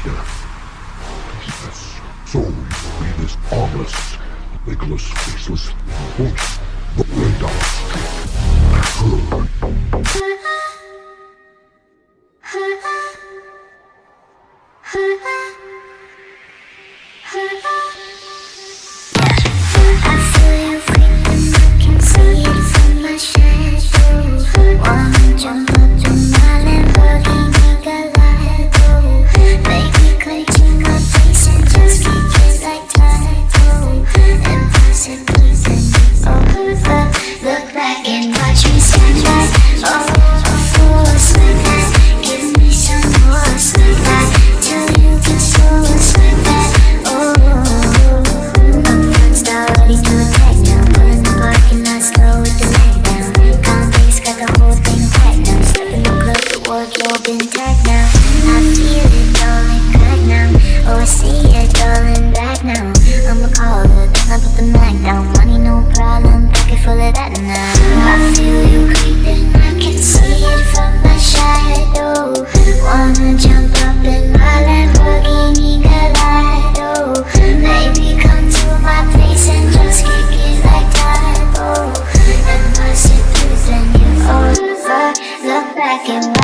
death. Yes, so you be this armless, legless, faceless voice, the I feel you creeping, I can see it from my shadow. Wanna jump up in my Lamborghini Gallardo. Baby, come to my place and just kick it like Taco. Impossible then it's over. Look back and watch me stand back. Force like that. Give me some more like that. Till you get so like that. Ready to attack now, pulling the parking lot slow with the leg down. Convicts got the whole thing packed now. Step in the club, the wardrobe intact now. I feel it rolling back now. Oh, I see it rolling back now. I'ma call her, then I put the Mac down. Money no problem, pocket full of that now. I feel you creeping, I can see it from my shadow. Wanna jump up in my Lamborghini Gallardo. Baby, come to my place and just kick it like Taco. And once it through, then you're over. Look back and